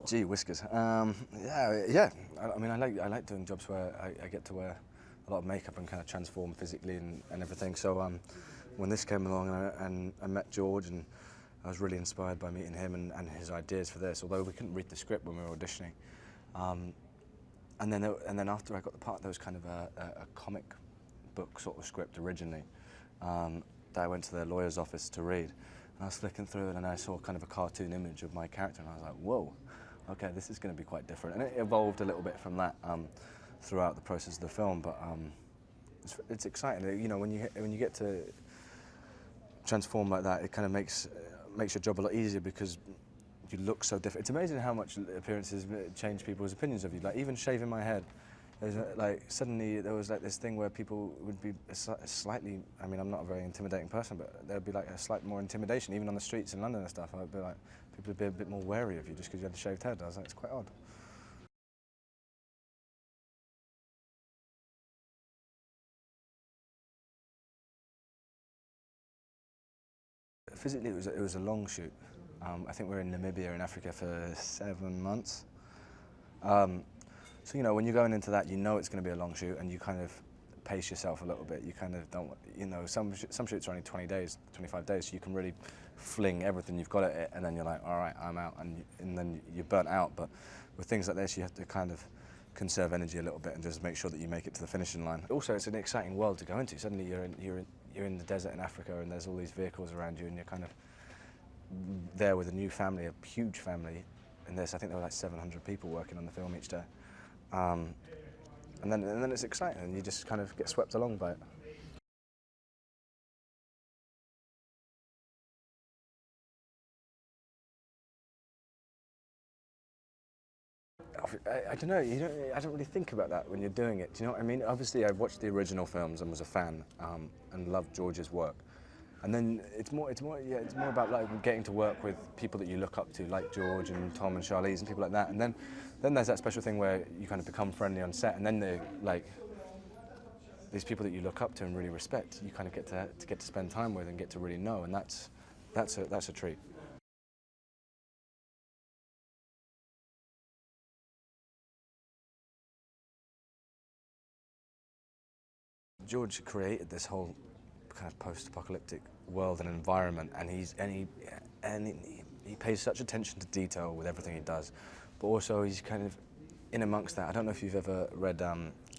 Gee whiskers. Yeah. I mean, I like doing jobs where I get to wear a lot of makeup and kind of transform physically and everything. So when this came along and I met George, and I was really inspired by meeting him and his ideas for this. Although we couldn't read the script when we were auditioning, and then after I got the part, there was kind of a comic book sort of script originally that I went to the lawyer's office to read. And I was flicking through it, and I saw kind of a cartoon image of my character, and I was like, whoa, okay, this is going to be quite different. And it evolved a little bit from that throughout the process of the film, but it's exciting. You know, when you get to transform like that, it kind of makes your job a lot easier because you look so different. It's amazing how much appearances change people's opinions of you. Like even shaving my head, like suddenly there was like this thing where people would be slightly. I mean, I'm not a very intimidating person, but there'd be like a slight more intimidation, even on the streets in London and stuff. I'd be like, people would be a bit more wary of you just because you had a shaved head. I was like, it's quite odd. Physically, it was a long shoot. I think we were in Namibia in Africa for 7 months. So you know, when you're going into that, you know it's going to be a long shoot, and you kind of pace yourself a little bit. You kind of don't, you know, some shoots are only 20 days, 25 days, so you can really fling everything you've got at it, and then you're like, all right, I'm out, and then you're burnt out. But with things like this, you have to kind of conserve energy a little bit and just make sure that you make it to the finishing line. Also, it's an exciting world to go into. Suddenly you're in the desert in Africa, and there's all these vehicles around you, and you're kind of there with a new family, a huge family. In this, I think there were like 700 people working on the film each day. And then it's exciting, and you just kind of get swept along by it. I don't know. I don't really think about that when you're doing it. Do you know what I mean? Obviously, I watched the original films and was a fan, and loved George's work. And then it's more about like getting to work with people that you look up to, like George and Tom and Charlize and people like that. And then there's that special thing where you kind of become friendly on set, and then they're like these people that you look up to and really respect. You kind of get to spend time with and get to really know, and that's a treat. George created this whole kind of post-apocalyptic world and environment, and he pays such attention to detail with everything he does, but also he's kind of in amongst that. I don't know if you've ever read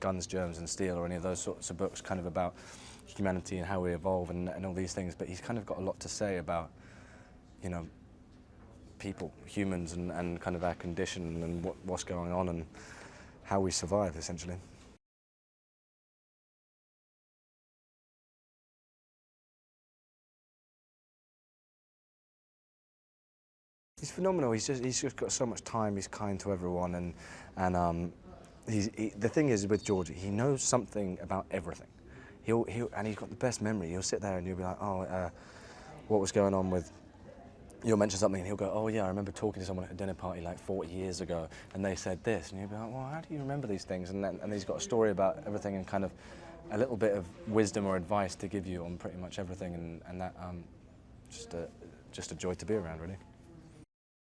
Guns, Germs and Steel or any of those sorts of books kind of about humanity and how we evolve and all these things, but he's kind of got a lot to say about, you know, people, humans, and kind of our condition and what's going on and how we survive, essentially. He's phenomenal. He's just got so much time. He's kind to everyone, and the thing is with George, he knows something about everything. And he's got the best memory. He'll sit there and you'll be like, oh, what was going on with? You'll mention something and he'll go, oh yeah, I remember talking to someone at a dinner party like 40 years ago, and they said this, and you'll be like, well, how do you remember these things? And he's got a story about everything and kind of a little bit of wisdom or advice to give you on pretty much everything, and that just a joy to be around, really.